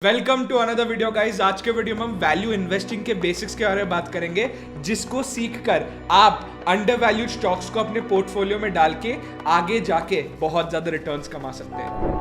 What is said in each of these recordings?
Welcome to another video guys. आज के video में हम वैल्यू इन्वेस्टिंग के बेसिक्स के बारे में बात करेंगे, जिसको सीखकर आप अंडर वैल्यूड स्टॉक्स को अपने पोर्टफोलियो में डाल के आगे जाके बहुत ज्यादा रिटर्न्स कमा सकते हैं।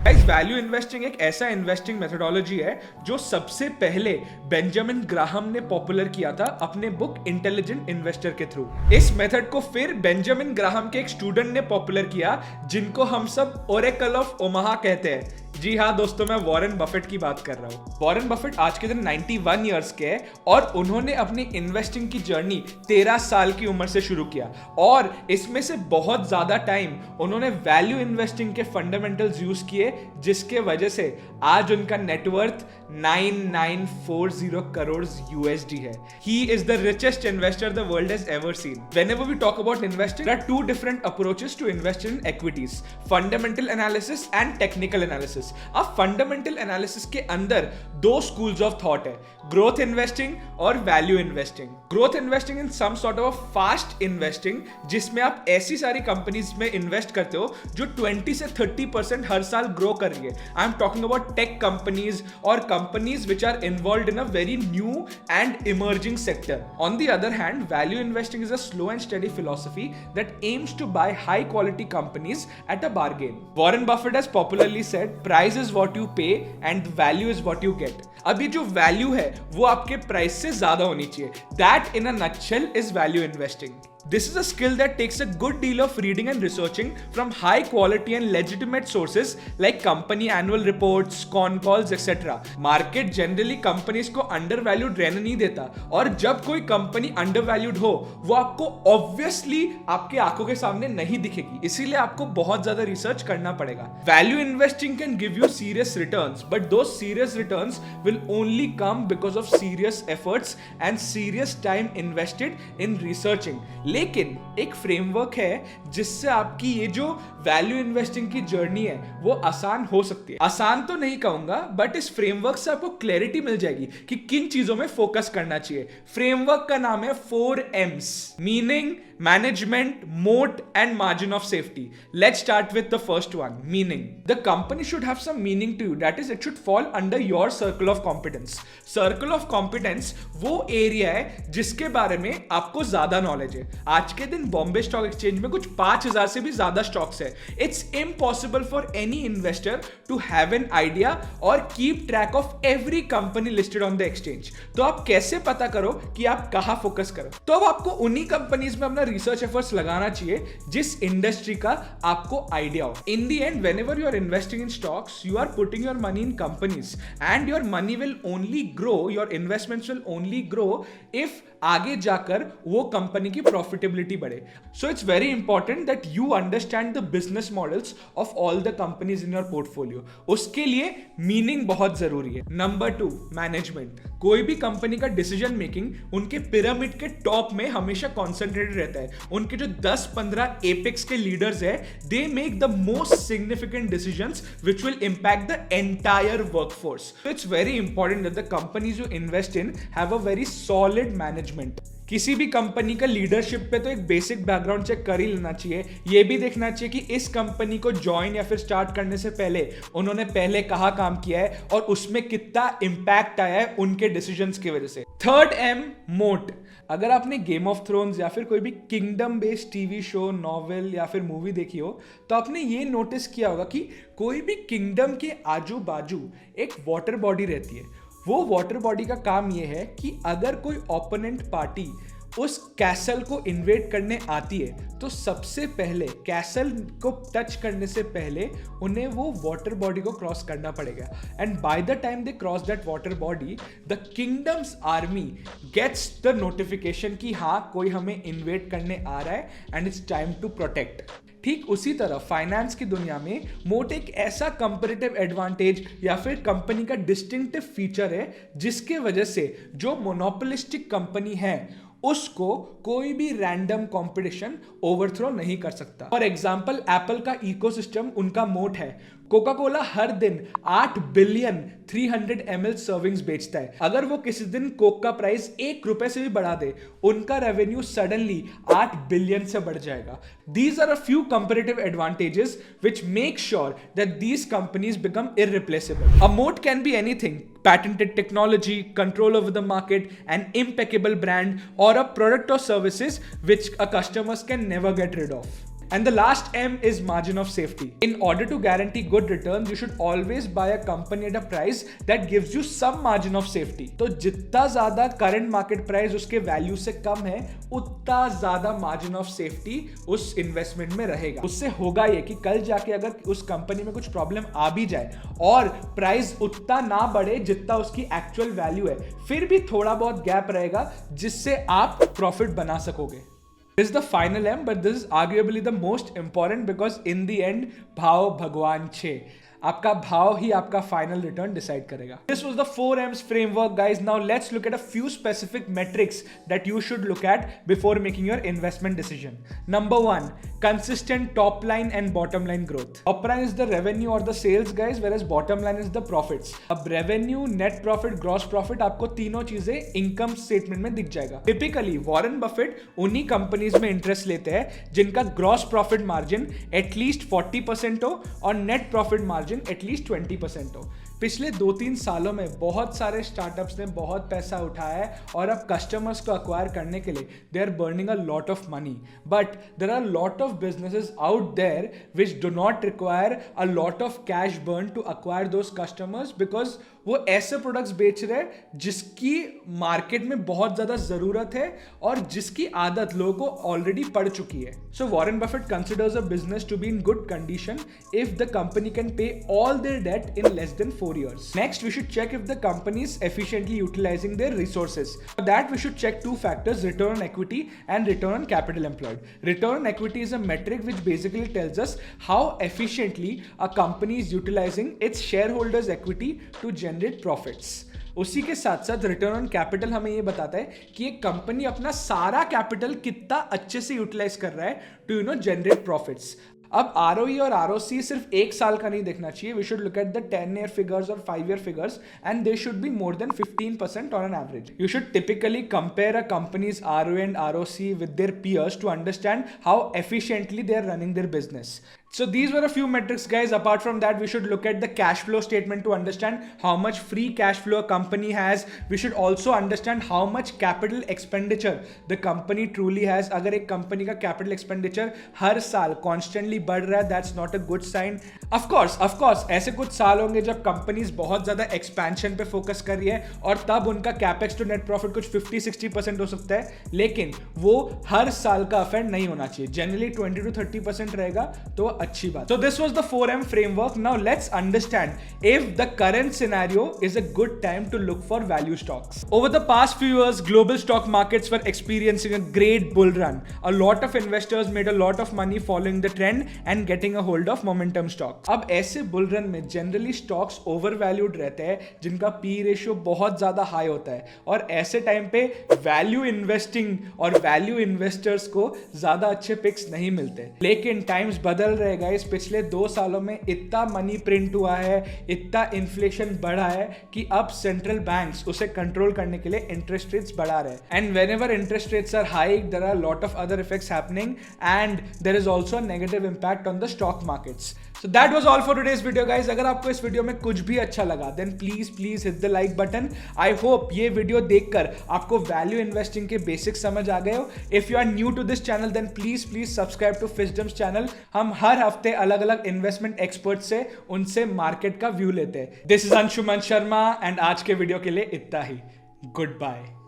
गाइस, वैल्यू इन्वेस्टिंग एक ऐसा इन्वेस्टिंग मेथोडोलॉजी है जो सबसे पहले बेंजामिन ग्राहम ने पॉपुलर किया था अपने बुक इंटेलिजेंट इन्वेस्टर के थ्रू। इस मेथड को फिर बेंजामिन ग्राहम के एक स्टूडेंट ने पॉपुलर किया, जिनको हम सब ओरेकल ऑफ ओमाहा कहते हैं। जी हाँ दोस्तों, मैं वॉरेन बफेट की बात कर रहा हूँ। वॉरेन बफेट आज के दिन 91 इयर्स के हैं और उन्होंने अपनी इन्वेस्टिंग की जर्नी 13 साल की उम्र से शुरू किया और इसमें से बहुत ज्यादा टाइम उन्होंने वैल्यू इन्वेस्टिंग के फंडामेंटल्स यूज किए, जिसके वजह से आज उनका नेटवर्थ 9940 करोड़ यूएसडी है। He is the richest investor the world has ever seen. Whenever we talk about investing, there are two different approaches to invest in equities: fundamental analysis and technical analysis. अब fundamental analysis के अंदर दो schools of thought है, growth investing और value investing. Growth investing in some sort of fast investing, जिसमें आप ऐसी सारी कंपनीज में इन्वेस्ट करते हो जो 20 से 30% हर साल ग्रो कर रही है। I am talking about tech companies और companies which are involved in a very new and emerging sector. On the other hand, value investing is a slow and steady philosophy that aims to buy high quality companies at a bargain. Warren Buffett has popularly said, price is what you pay and value is what you get. अब ये जो value है वो आपके price से ज्यादा होनी चाहिए। That in a nutshell is value investing. This is a skill that takes a good deal of reading and researching from high quality and legitimate sources like company annual reports, con calls, etc. Market generally companies को undervalued रहने नहीं देता और जब कोई company undervalued हो वो आपको obviously आपके आंखों के सामने नहीं दिखेगी, इसीलिए आपको बहुत ज्यादा रिसर्च करना पड़ेगा। Value investing can give you serious returns, but those serious returns will only come because of serious efforts and serious time invested in researching. लेकिन एक फ्रेमवर्क है जिससे आपकी ये जो वैल्यू इन्वेस्टिंग की जर्नी है वो आसान हो सकती है। आसान तो नहीं कहूंगा, बट इस फ्रेमवर्क से आपको क्लैरिटी मिल जाएगी कि किन चीजों में फोकस करना चाहिए। फ्रेमवर्क का नाम है 4Ms: meaning, management, moat and margin of safety. Let's start with the first one, meaning. The company should have some meaning to you, that is it should fall under your circle of competence. Circle of competence वो area है जिसके बारे में आपको ज्यादा knowledge है। आज के दिन बॉम्बे स्टॉक एक्सचेंज में कुछ 5000 से भी ज्यादा स्टॉक्स है। It's impossible for any investor to have an idea or keep track of every company listed on the exchange. तो आप कैसे पता करो कि आप कहां फोकस करो? तो अब आपको उन्हीं कंपनीज में अपना रिसर्च एफर्ट्स लगाना चाहिए जिस इंडस्ट्री का आपको आइडिया हो। In the end, whenever you are investing in stocks, you are putting your money in companies and your money will only grow, your investments will only grow if आगे जाकर वो कंपनी की प्रॉफिटेबिलिटी बढ़े। So it's very important that you understand the business models of all the companies in your portfolio. उसके लिए meaning बहुत जरूरी है। Number 2, management. कोई भी कंपनी का डिसीजन मेकिंग उनके पिरामिड के टॉप में हमेशा कॉन्सेंट्रेटेड रहता है। उनके जो 10-15 एपेक्स के लीडर्स है, they make the most significant decisions which will impact the entire workforce. So it's very important that the companies you invest in have a very solid management. किसी भी कंपनी का leadership पे तो एक basic background check कर ही लेना चाहिए। ये भी देखना चाहिए कि इस कंपनी को ज्वाइन या फिर स्टार्ट करने से पहले उन्होंने पहले कहाँ काम किया है और उसमें कितना इंपैक्ट आया है उनके डिसीजंस की वजह से। थर्ड M, मोट। अगर आपने गेम ऑफ थ्रोन्स या फिर कोई भी kingdom based TV show, novel या फिर मूवी देखी हो तो आपने ये नोटिस किया होगा कि कोई भी किंगडम के आजू बाजू एक वाटर बॉडी रहती है। वो वाटर बॉडी का काम ये है कि अगर कोई ओपोनेंट पार्टी उस कैसल को इन्वेड करने आती है तो सबसे पहले कैसल को टच करने से पहले उन्हें वो वाटर बॉडी को क्रॉस करना पड़ेगा। And by the time they cross that water body, the kingdom's army gets the notification कि हाँ, कोई हमें इन्वेड करने आ रहा है and it's time to protect. ठीक उसी तरह फाइनेंस की दुनिया में मोट एक ऐसा कंपैरेटिव एडवांटेज या फिर कंपनी का डिस्टिंक्टिव फीचर है जिसके वजह से जो मोनोपोलिस्टिक कंपनी है उसको कोई भी रैंडम कंपटीशन ओवरथ्रो नहीं कर सकता। फॉर एग्जांपल, एप्पल का इकोसिस्टम उनका मोट है। कोका कोला हर दिन 8 बिलियन 300 ml सर्विंग्स बेचता है। अगर वो किसी दिन कोक का प्राइस ₹1 से भी बढ़ा दे, उनका रेवेन्यू सडनली 8 बिलियन से बढ़ जाएगा। These are a few comparative advantages which make sure that these companies become irreplaceable. A moat can be anything: patented technology, control over the market, an impeccable brand, or a product or services which a customers can never get rid of. And the last M is margin of safety. In order to guarantee good returns, you should always buy a company at a price that gives you some margin of safety. तो जितना ज्यादा current market price उसके value से कम है, उतना ज्यादा margin of safety उस investment में रहेगा। उससे होगा ये कि कल जाके अगर उस कंपनी में कुछ प्रॉब्लम आ भी जाए और प्राइस उतना ना बढ़े जितना उसकी एक्चुअल वैल्यू है, फिर भी थोड़ा बहुत गैप रहेगा जिससे आप प्रॉफिट बना सकोगे। This is the final M, but this is arguably the most important because in the end, भाव भगवान छे। आपका भाव ही आपका फाइनल रिटर्न डिसाइड करेगा। This was the 4M's framework, guys. Now let's look at a few specific metrics that you should look at before making your investment decision. Number 1, consistent top line and bottom line growth. Top line is the revenue or the sales, guys, whereas bottom line is the profits. अब revenue, net profit, gross profit आपको तीनों चीजें income statement में दिख जाएगा। Typically Warren Buffett उन्हीं companies में interest लेते हैं जिनका ग्रॉस प्रॉफिट मार्जिन एटलीस्ट 40% हो और नेट प्रॉफिट मार्जिन एटलीस्ट 20% हो। पिछले 2-3 सालों में बहुत सारे स्टार्टअप्स ने बहुत पैसा उठाया है और अब कस्टमर्स को अक्वायर करने के लिए they are burning a lot of money, but there are lot of businesses out there which do not require a lot of cash burn to acquire those customers, because वो ऐसे products बेच रहे हैं जिसकी market में बहुत ज्यादा जरूरत है और जिसकी आदत लोगों को ऑलरेडी पड़ चुकी है। So Warren Buffett considers a business to be in good condition if the company can pay all their debt in less than 4 years. Next, we should check if the company is efficiently utilizing their resources. For that, we should check 2 factors: return on equity and return on capital employed. Return on equity is a metric which basically tells us how efficiently a company is utilizing its shareholders' equity to generate profits. उसी के साथ साथ return on capital हमें ये बताता है कि एक कंपनी अपना सारा कैपिटल कितना अच्छे से यूटिलाइज कर रहा है टू जनरेट प्रॉफिट्स। अब ROE और ROC सिर्फ 1 साल का नहीं देखना चाहिए। We should look at the 10-year figures और 5-year figures and they should be more than 15% on an average. You should typically compare a company's ROE and ROC with their peers to understand how efficiently they are running their business. So these were a few metrics, guys. Apart from that, we should look at the cash flow statement to understand how much free cash flow a company has. We should also understand how much capital expenditure the company truly has. अगर एक company का capital expenditure हर साल constantly बढ़ रहा है, that's not a good sign. Of course, ऐसे कुछ साल होंगे जब companies बहुत ज़्यादा expansion पे focus कर रही है और तब उनका capex to net profit कुछ 50-60% हो सकता है, लेकिन वो हर साल का अफेयर नहीं होना चाहिए। Generally 20-30% रहेगा तो अच्छी बात। So this was the 4M framework. Now let's understand if the current scenario is a good time to look for value stocks. Over the past few years, global stock markets were experiencing a great bull run. A lot of investors made a lot of money following the trend and getting a hold of momentum stocks. अब ऐसे bull run में generally stocks overvalued रहते हैं जिनका P ratio बहुत ज़्यादा high होता है और ऐसे टाइम पे value investing और value investors को ज़्यादा अच्छे picks नहीं मिलते। लेकिन times बदल रहे गाइस। पिछले 2 सालों में इतना मनी प्रिंट हुआ है, इतना इन्फ्लेशन बढ़ा है कि अब सेंट्रल बैंक्स उसे कंट्रोल करने के लिए इंटरेस्ट रेट्स बढ़ा रहे हैं। And whenever interest rates are hike, there are lot of other effects happening and there is also a negative impact on the stock markets. So that was all for today's video, guys. अगर आपको इस video में कुछ भी अच्छा लगा then please hit the like button. I hope ये video देखकर आपको वैल्यू इन्वेस्टिंग के बेसिक्स समझ आ गए हो। If you are new to this channel then please subscribe to Fisdom's channel. हम हर हफ्ते अलग अलग इन्वेस्टमेंट एक्सपर्ट से उनसे मार्केट का व्यू लेते हैं। This is Anshuman Sharma and आज के वीडियो के लिए इतना ही। Good bye.